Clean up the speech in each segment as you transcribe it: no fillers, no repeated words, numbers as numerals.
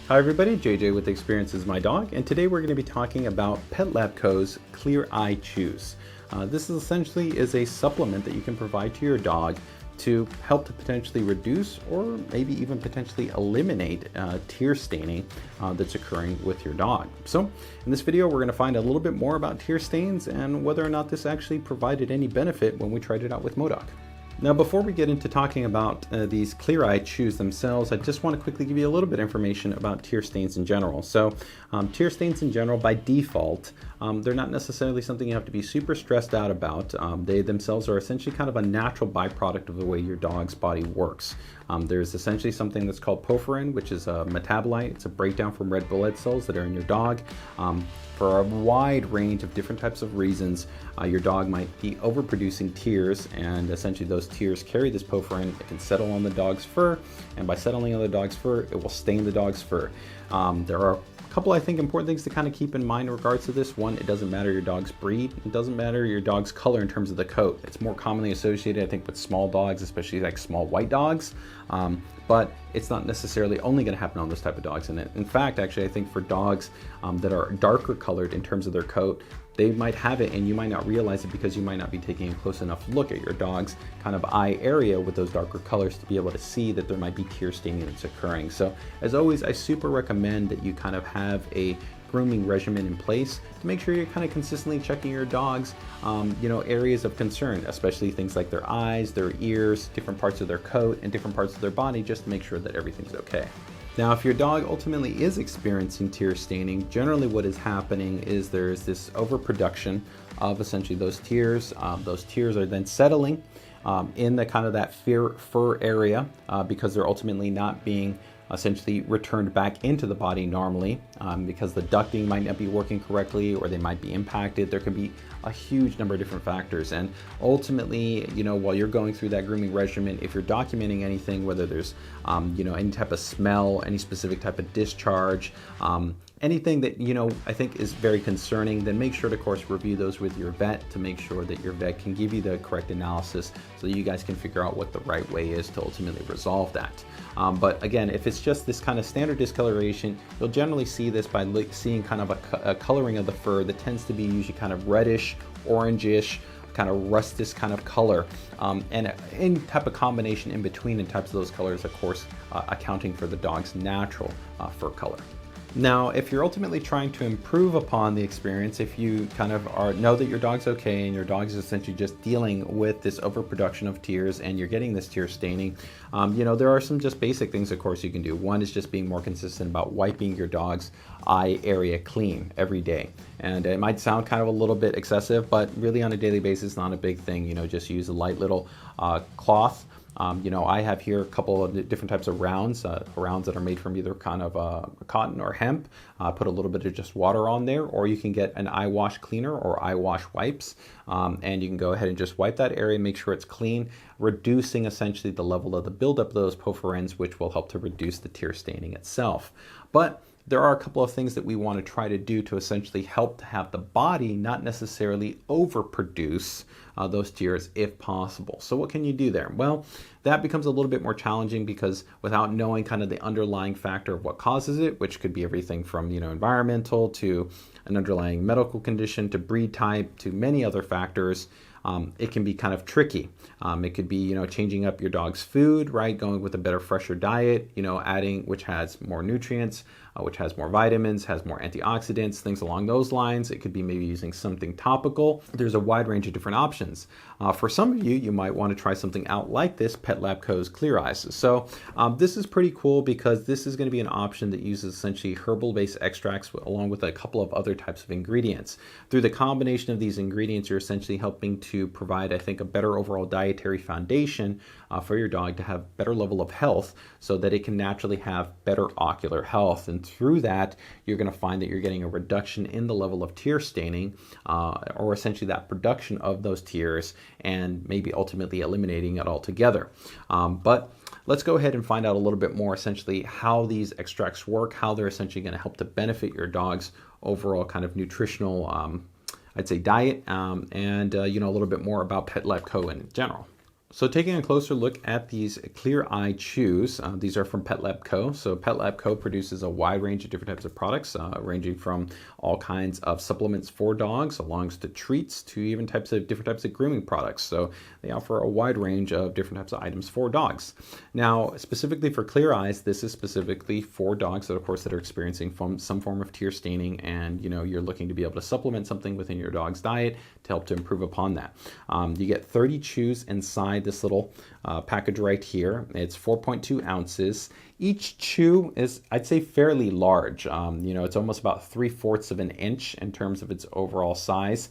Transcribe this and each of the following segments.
Hi everybody, JJ with Experiences My Dog, and today we're going to be talking about PetLab Co's Clear Eye Chews. This is essentially a supplement that you can provide to your dog to help to potentially reduce or maybe even potentially eliminate tear staining that's occurring with your dog. So in this video we're going to find a little bit more about tear stains and whether or not this actually provided any benefit when we tried it out with Modok. Now, before we get into talking about these Clear Eye Chews themselves, I just want to quickly give you a little bit of information about tear stains in general. So tear stains in general, by default, they're not necessarily something you have to be super stressed out about. They themselves are essentially kind of a natural byproduct of the way your dog's body works. There's essentially something that's called porphyrin, which is a metabolite. It's a breakdown from red blood cells that are in your dog. For a wide range of different types of reasons, your dog might be overproducing tears, and essentially those tears carry this porphyrin. It can settle on the dog's fur, and by settling on the dog's fur, it will stain the dog's fur. There are a couple, I think, important things to kind of keep in mind in regards to this. One, it doesn't matter your dog's breed. It doesn't matter your dog's color in terms of the coat. It's more commonly associated, I think, with small dogs, especially like small white dogs. But it's not necessarily only going to happen on those type of dogs. And in fact, actually, I think for dogs that are darker colored in terms of their coat, they might have it and you might not realize it because you might not be taking a close enough look at your dog's kind of eye area with those darker colors to be able to see that there might be tear staining that's occurring. So as always, I super recommend that you kind of have a grooming regimen in place to make sure you're kind of consistently checking your dog's areas of concern, especially things like their eyes, their ears, different parts of their coat, and different parts of their body, just to make sure that everything's okay. Now, if your dog ultimately is experiencing tear staining, generally what is happening is there's this overproduction of essentially those tears. Those tears are then settling in the kind of that fur area because they're ultimately not being essentially returned back into the body normally because the ducting might not be working correctly or they might be impacted. There could be a huge number of different factors, and ultimately, while you're going through that grooming regimen, if you're documenting anything, whether there's any type of smell, any specific type of discharge, anything that I think is very concerning, then make sure to, of course, review those with your vet to make sure that your vet can give you the correct analysis so that you guys can figure out what the right way is to ultimately resolve that. But again, if it's just this kind of standard discoloration, you'll generally see this by seeing kind of a coloring of the fur that tends to be usually kind of reddish, orangish, kind of rustic kind of color, and any type of combination in between in types of those colors, of course, accounting for the dog's natural fur color. Now, if you're ultimately trying to improve upon the experience, if you kind of know that your dog's okay and your dog's essentially just dealing with this overproduction of tears and you're getting this tear staining, there are some just basic things, of course, you can do. One is just being more consistent about wiping your dog's eye area clean every day. And it might sound kind of a little bit excessive, but really on a daily basis, not a big thing. Just use a light little cloth. I have here a couple of different types of rounds that are made from either kind of cotton or hemp. Put a little bit of just water on there, or you can get an eye wash cleaner or eye wash wipes, and you can go ahead and just wipe that area, make sure it's clean, reducing essentially the level of the buildup of those porphyrins, which will help to reduce the tear staining itself. But there are a couple of things that we want to try to do to essentially help to have the body not necessarily overproduce those tears if possible. So what can you do there? Well, that becomes a little bit more challenging because without knowing kind of the underlying factor of what causes it, which could be everything from environmental to an underlying medical condition to breed type to many other factors, it can be kind of tricky. It could be, changing up your dog's food, right? Going with a better, fresher diet, adding, which has more nutrients, which has more vitamins, has more antioxidants, things along those lines. It could be maybe using something topical. There's a wide range of different options. For some of you, you might want to try something out like this, PetLab Co's Clear Eyes. So this is pretty cool because this is going to be an option that uses essentially herbal-based extracts along with a couple of other types of ingredients. Through the combination of these ingredients, you're essentially helping to provide, I think, a better overall dietary foundation for your dog to have better level of health so that it can naturally have better ocular health. And through that, you're going to find that you're getting a reduction in the level of tear staining or essentially that production of those tears and maybe ultimately eliminating it altogether. But let's go ahead and find out a little bit more essentially how these extracts work, how they're essentially going to help to benefit your dog's overall kind of nutritional, I'd say, diet, and a little bit more about PetLab Co in general. So taking a closer look at these Clear Eye Chews, these are from PetLab Co. So PetLab Co. produces a wide range of different types of products, ranging from all kinds of supplements for dogs, along to treats, to even different types of grooming products. So they offer a wide range of different types of items for dogs. Now, specifically for Clear Eyes, this is specifically for dogs that, of course, that are experiencing some form of tear staining, and you're looking to be able to supplement something within your dog's diet to help to improve upon that. You get 30 chews inside this little package right here. It's 4.2 ounces. Each chew is, I'd say, fairly large. It's almost about 3/4 of an inch in terms of its overall size.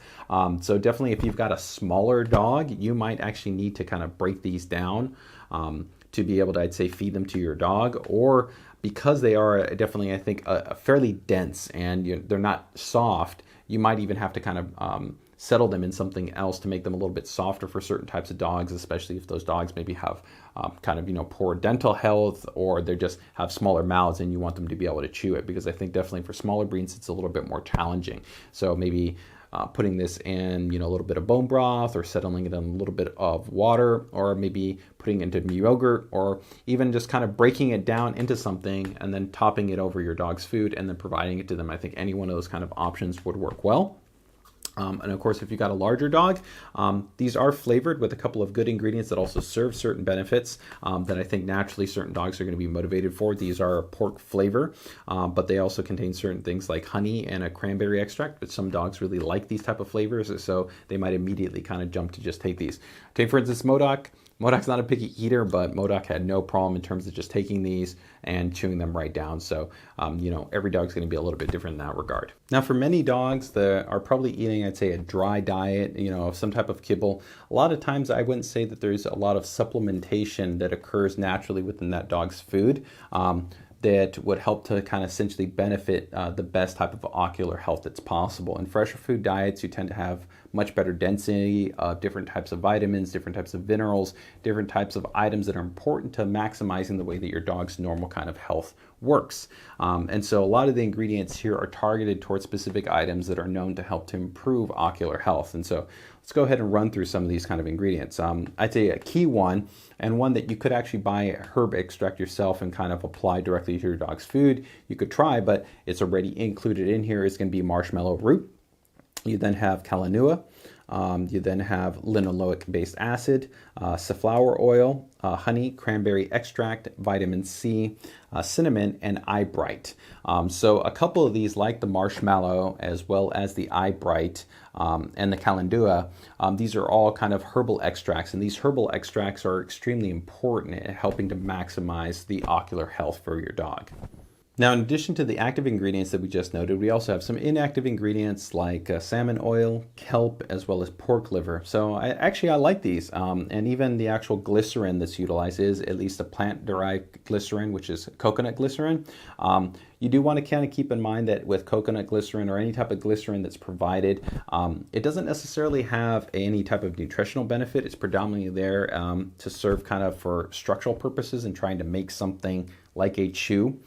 So definitely if you've got a smaller dog, you might actually need to kind of break these down to be able to, I'd say, feed them to your dog, or because they are definitely, I think, fairly dense and they're not soft, you might even have to kind of settle them in something else to make them a little bit softer for certain types of dogs, especially if those dogs maybe have poor dental health, or they just have smaller mouths and you want them to be able to chew it, because I think definitely for smaller breeds it's a little bit more challenging. So maybe putting this in a little bit of bone broth, or settling it in a little bit of water, or maybe putting it into yogurt, or even just kind of breaking it down into something and then topping it over your dog's food and then providing it to them. I think any one of those kind of options would work well. And of course, if you've got a larger dog, these are flavored with a couple of good ingredients that also serve certain benefits that I think naturally certain dogs are going to be motivated for. These are a pork flavor, but they also contain certain things like honey and a cranberry extract, but some dogs really like these type of flavors, so they might immediately kind of jump to just take these. Take, for instance, Modok. Modok's not a picky eater, but Modok had no problem in terms of just taking these and chewing them right down. So, every dog's going to be a little bit different in that regard. Now, for many dogs that are probably eating, I'd say, a dry diet, some type of kibble, a lot of times I wouldn't say that there's a lot of supplementation that occurs naturally within that dog's food that would help to kind of essentially benefit the best type of ocular health that's possible. In fresher food diets, you tend to have much better density of different types of vitamins, different types of minerals, different types of items that are important to maximizing the way that your dog's normal kind of health works. And so a lot of the ingredients here are targeted towards specific items that are known to help to improve ocular health. And so let's go ahead and run through some of these kind of ingredients. I'd say a key one, and one that you could actually buy a herb extract yourself and kind of apply directly to your dog's food. You could try, but it's already included in here, is going to be marshmallow root. You then have calanua. You then have linoleic-based acid, safflower oil, honey, cranberry extract, vitamin C, cinnamon, and eye bright. So a couple of these, like the marshmallow as well as the eye bright and the calendula, these are all kind of herbal extracts, and these herbal extracts are extremely important in helping to maximize the ocular health for your dog. Now, in addition to the active ingredients that we just noted, we also have some inactive ingredients like salmon oil, kelp, as well as pork liver. So I like these, and even the actual glycerin that's utilized is at least a plant-derived glycerin, which is coconut glycerin. You do want to kind of keep in mind that with coconut glycerin or any type of glycerin that's provided, it doesn't necessarily have any type of nutritional benefit. It's predominantly there to serve kind of for structural purposes and trying to make something like a chew.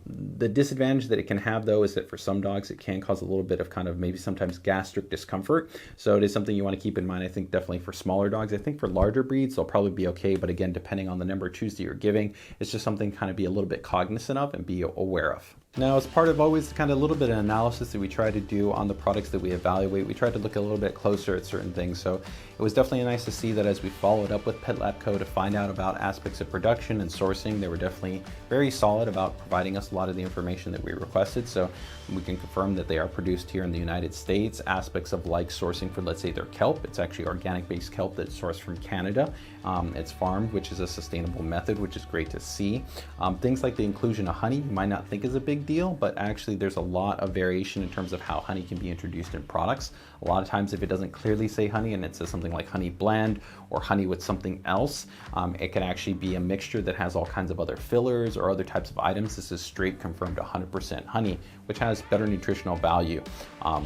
The disadvantage that it can have, though, is that for some dogs it can cause a little bit of kind of maybe sometimes gastric discomfort. So it is something you want to keep in mind, I think, definitely for smaller dogs. I think for larger breeds they'll probably be okay, but again, depending on the number of chews that you're giving, it's just something to kind of be a little bit cognizant of and be aware of. Now, as part of always kind of a little bit of analysis that we try to do on the products that we evaluate, we try to look a little bit closer at certain things. So it was definitely nice to see that as we followed up with PetLab Co to find out about aspects of production and sourcing, they were definitely very solid about providing us a lot of the information that we requested. So we can confirm that they are produced here in the United States. Aspects of like sourcing for, let's say, their kelp, it's actually organic-based kelp that's sourced from Canada. It's farmed, which is a sustainable method, which is great to see. Things like the inclusion of honey, you might not think is a big deal, but actually there's a lot of variation in terms of how honey can be introduced in products. A lot of times if it doesn't clearly say honey and it says something like honey blend or honey with something else, it can actually be a mixture that has all kinds of other fillers or other types of items. This is straight confirmed 100% honey, which has better nutritional value.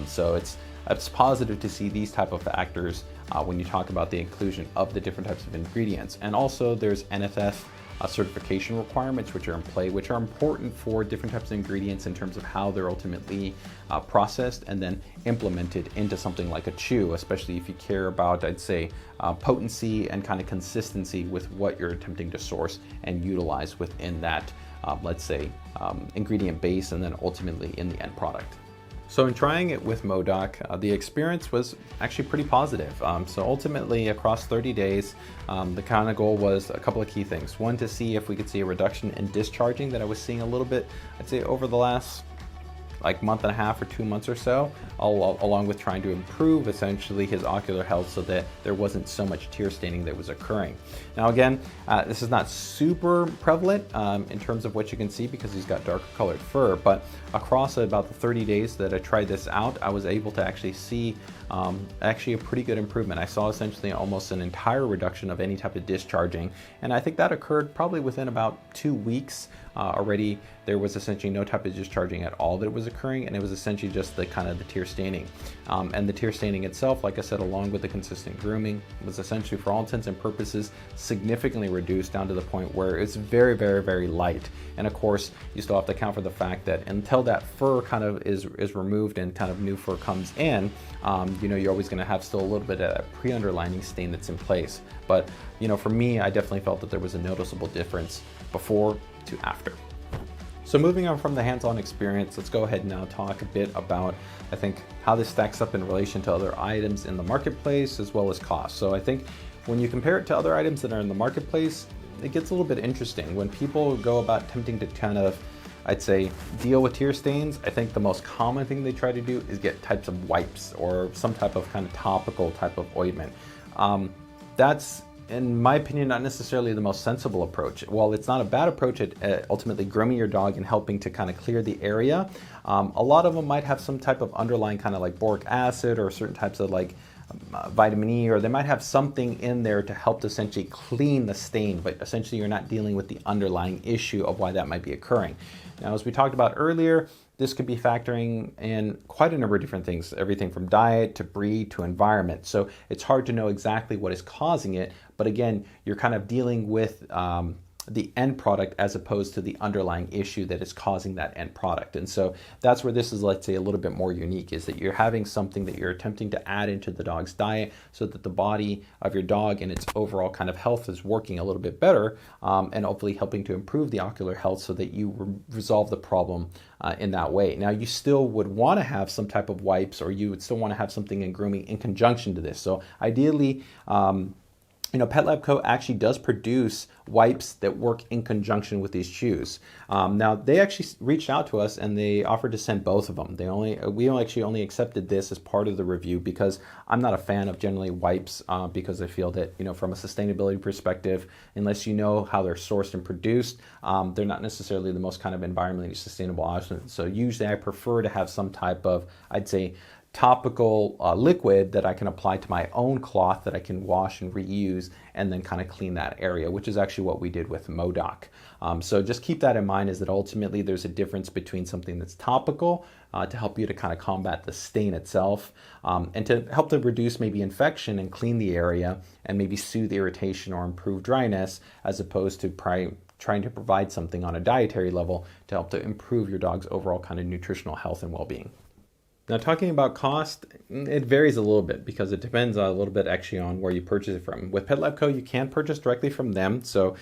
So it's positive to see these type of factors when you talk about the inclusion of the different types of ingredients. And also there's NFF certification requirements which are in play, which are important for different types of ingredients in terms of how they're ultimately processed and then implemented into something like a chew, especially if you care about, I'd say, potency and kind of consistency with what you're attempting to source and utilize within that, let's say, ingredient base and then ultimately in the end product. So in trying it with Modok, the experience was actually pretty positive. So ultimately across 30 days, the kind of goal was a couple of key things. One, to see if we could see a reduction in discharging that I was seeing a little bit, I'd say over the last like month and a half or 2 months or so, along with trying to improve essentially his ocular health so that there wasn't so much tear staining that was occurring. Now again, this is not super prevalent in terms of what you can see because he's got darker colored fur, but across about the 30 days that I tried this out, I was able to actually see actually a pretty good improvement. I saw essentially almost an entire reduction of any type of discharging, and I think that occurred probably within about 2 weeks. Already there was essentially no type of discharging at all that was occurring, and it was essentially just the kind of the tear staining. And the tear staining itself, like I said, along with the consistent grooming, was essentially for all intents and purposes significantly reduced down to the point where it's very, very, very light. And of course, you still have to account for the fact that until that fur kind of is removed and kind of new fur comes in, you know, you're always going to have still a little bit of that pre-underlining stain that's in place. But, you know, for me, I definitely felt that there was a noticeable difference before to after. So moving on from the hands-on experience, let's go ahead and now talk a bit about, I think, how this stacks up in relation to other items in the marketplace as well as cost. So I think when you compare it to other items that are in the marketplace, it gets a little bit interesting. When people go about attempting to kind of, I'd say, deal with tear stains, I think the most common thing they try to do is get types of wipes or some type of kind of topical type of ointment. That's, in my opinion, not necessarily the most sensible approach. While it's not a bad approach at ultimately grooming your dog and helping to kind of clear the area, a lot of them might have some type of underlying kind of like boric acid or certain types of like vitamin E, or they might have something in there to help to essentially clean the stain, but essentially you're not dealing with the underlying issue of why that might be occurring. Now, as we talked about earlier, this could be factoring in quite a number of different things, everything from diet to breed to environment. So it's hard to know exactly what is causing it, but again, you're kind of dealing with the end product as opposed to the underlying issue that is causing that end product. And so that's where this is, let's say, a little bit more unique, is that you're having something that you're attempting to add into the dog's diet so that the body of your dog and its overall kind of health is working a little bit better, and hopefully helping to improve the ocular health so that you resolve the problem in that way. Now, you still would want to have some type of wipes, or you would still want to have something in grooming in conjunction to this. So ideally, you know, PetLab Co actually does produce wipes that work in conjunction with these chews. Now, they actually reached out to us and they offered to send both of them. We actually only accepted this as part of the review because I'm not a fan of generally wipes, because I feel that, you know, from a sustainability perspective, unless you know how they're sourced and produced, they're not necessarily the most kind of environmentally sustainable option. So usually I prefer to have some type of, I'd say, topical liquid that I can apply to my own cloth that I can wash and reuse and then kind of clean that area, which is actually what we did with Modok. So just keep that in mind, is that ultimately there's a difference between something that's topical to help you to kind of combat the stain itself, and to help to reduce maybe infection and clean the area and maybe soothe irritation or improve dryness, as opposed to trying to provide something on a dietary level to help to improve your dog's overall kind of nutritional health and well-being. Now, talking about cost, it varies a little bit because it depends a little bit actually on where you purchase it from. With PetLab Co, you can purchase directly from them. So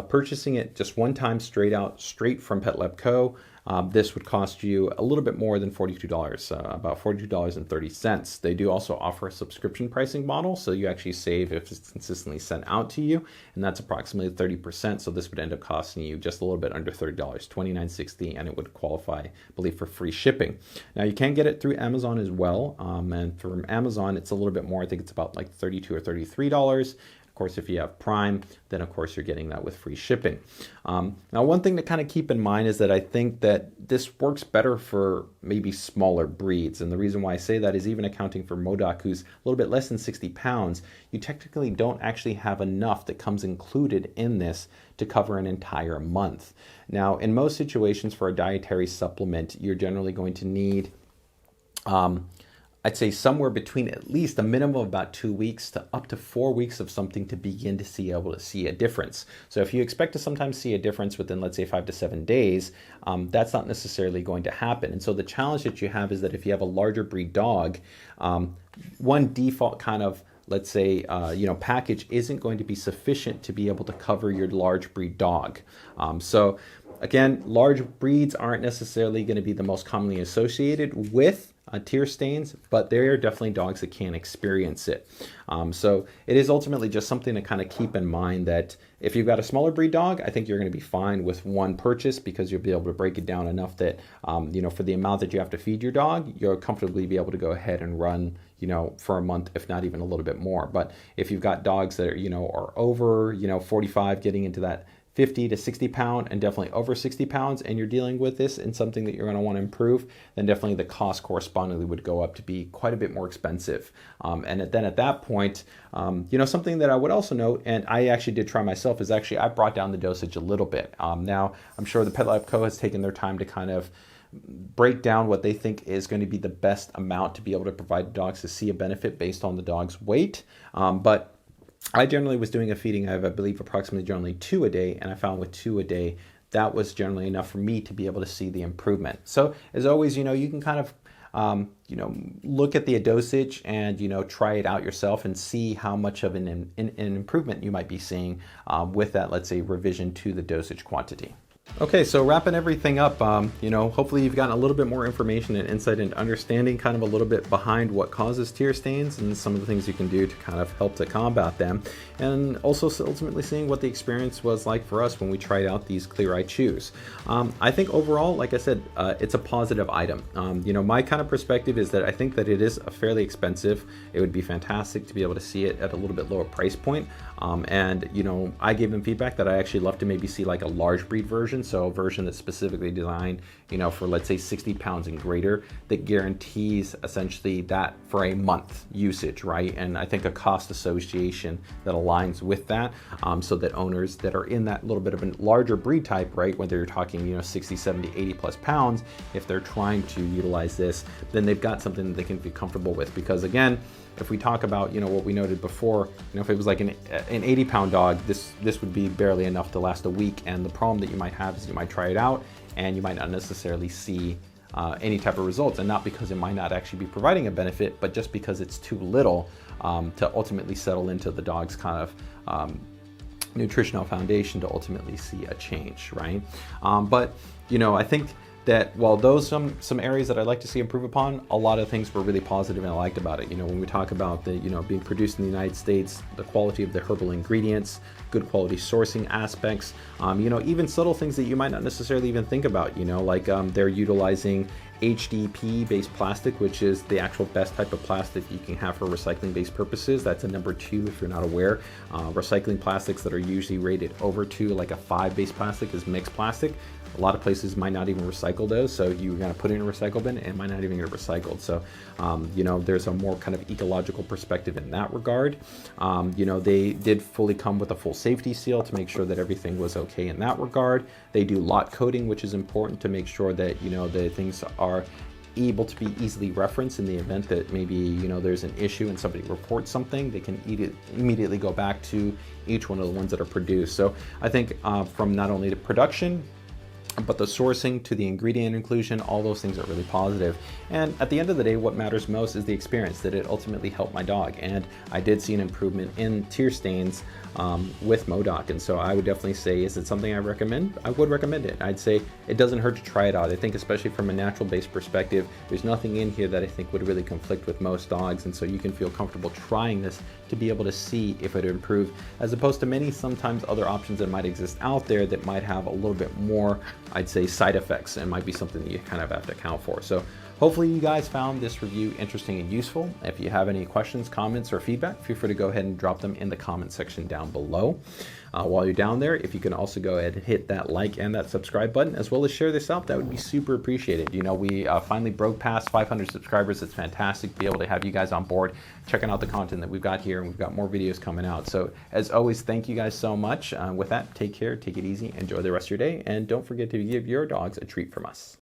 purchasing it just one time straight from PetLab Co, this would cost you a little bit more than $42, about $42.30. They do also offer a subscription pricing model, so you actually save if it's consistently sent out to you, and that's approximately 30%. So this would end up costing you just a little bit under $30, $29.60, and it would qualify, I believe, for free shipping. Now, you can get it through Amazon as well, and from Amazon, it's a little bit more. I think it's about like $32 or $33. Of course, if you have Prime, then of course you're getting that with free shipping. Now, one thing to kind of keep in mind is that I think that this works better for maybe smaller breeds. And the reason why I say that is even accounting for Modok, who's a little bit less than 60 pounds, you technically don't actually have enough that comes included in this to cover an entire month. Now, in most situations for a dietary supplement, you're generally going to need I'd say somewhere between at least a minimum of about 2 weeks to up to 4 weeks of something to begin to see able to see a difference. So if you expect to sometimes see a difference within, let's say, 5 to 7 days, that's not necessarily going to happen. And so the challenge that you have is that if you have a larger breed dog, one default kind of, let's say, package isn't going to be sufficient to be able to cover your large breed dog. So again, large breeds aren't necessarily going to be the most commonly associated with tear stains, but there are definitely dogs that can experience it. So it is ultimately just something to kind of keep in mind that if you've got a smaller breed dog, I think you're going to be fine with one purchase because you'll be able to break it down enough that, for the amount that you have to feed your dog, you'll comfortably be able to go ahead and run, for a month, if not even a little bit more. But if you've got dogs that are over, 45, getting into that 50 to 60 pound and definitely over 60 pounds, and you're dealing with this in something that you're going to want to improve, then definitely the cost correspondingly would go up to be quite a bit more expensive. And then at that point, something that I would also note, and I actually did try myself, is actually I brought down the dosage a little bit. Now, I'm sure the PetLab Co has taken their time to kind of break down what they think is going to be the best amount to be able to provide dogs to see a benefit based on the dog's weight. But I generally was doing a feeding of, I believe, approximately generally 2 a day, and I found with 2 a day, that was generally enough for me to be able to see the improvement. So as always, you can kind of, look at the dosage and, try it out yourself and see how much of an improvement you might be seeing with that, let's say, revision to the dosage quantity. Okay, so wrapping everything up, hopefully you've gotten a little bit more information and insight and understanding kind of a little bit behind what causes tear stains and some of the things you can do to kind of help to combat them. And also ultimately seeing what the experience was like for us when we tried out these Clear Eye Chews. I think overall, like I said, it's a positive item. My kind of perspective is that I think that it is a fairly expensive. It would be fantastic to be able to see it at a little bit lower price point. I gave them feedback that I actually love to maybe see like a large breed version. So a version that's specifically designed, for let's say 60 pounds and greater, that guarantees essentially that for a month usage, right? And I think a cost association that aligns with that, so that owners that are in that little bit of a larger breed type, right, whether you're talking, 60, 70, 80 plus pounds, if they're trying to utilize this, then they've got something that they can be comfortable with. Because again, if we talk about, what we noted before, if it was like an 80-pound dog, this would be barely enough to last a week. And the problem that you might have is you might try it out and you might not necessarily see any type of results, and not because it might not actually be providing a benefit, but just because it's too little to ultimately settle into the dog's kind of nutritional foundation to ultimately see a change, right? But I think that while those some areas that I'd like to see improve upon, a lot of things were really positive and I liked about it. When we talk about the being produced in the United States, the quality of the herbal ingredients, good quality sourcing aspects, even subtle things that you might not necessarily even think about, like they're utilizing HDPE based plastic, which is the actual best type of plastic you can have for recycling based purposes. That's a number 2 if you're not aware. Recycling plastics that are usually rated over 2, like a 5 based plastic, is mixed plastic. A lot of places might not even recycle those, so you're going to put it in a recycle bin and it might not even get recycled. So, there's a more kind of ecological perspective in that regard. They did fully come with a full safety seal to make sure that everything was okay in that regard. They do lot coding, which is important to make sure that, the things are able to be easily referenced in the event that maybe there's an issue and somebody reports something. They can immediately go back to each one of the ones that are produced. So I think from not only the production, but the sourcing to the ingredient inclusion, all those things are really positive. And at the end of the day, what matters most is the experience, that it ultimately helped my dog. And I did see an improvement in tear stains with Modok. And so I would definitely say, is it something I recommend? I would recommend it. I'd say it doesn't hurt to try it out. I think especially from a natural based perspective, there's nothing in here that I think would really conflict with most dogs. And so you can feel comfortable trying this to be able to see if it improves, as opposed to many sometimes other options that might exist out there that might have a little bit more, I'd say, side effects, and might be something that you kind of have to account for. So hopefully you guys found this review interesting and useful. If you have any questions, comments, or feedback, feel free to go ahead and drop them in the comment section down below. While you're down there, if you can also go ahead and hit that like and that subscribe button, as well as share this out, that would be super appreciated. We finally broke past 500 subscribers. It's fantastic to be able to have you guys on board, checking out the content that we've got here, and we've got more videos coming out. So as always, thank you guys so much. With that, take care, take it easy, enjoy the rest of your day, and don't forget to give your dogs a treat from us.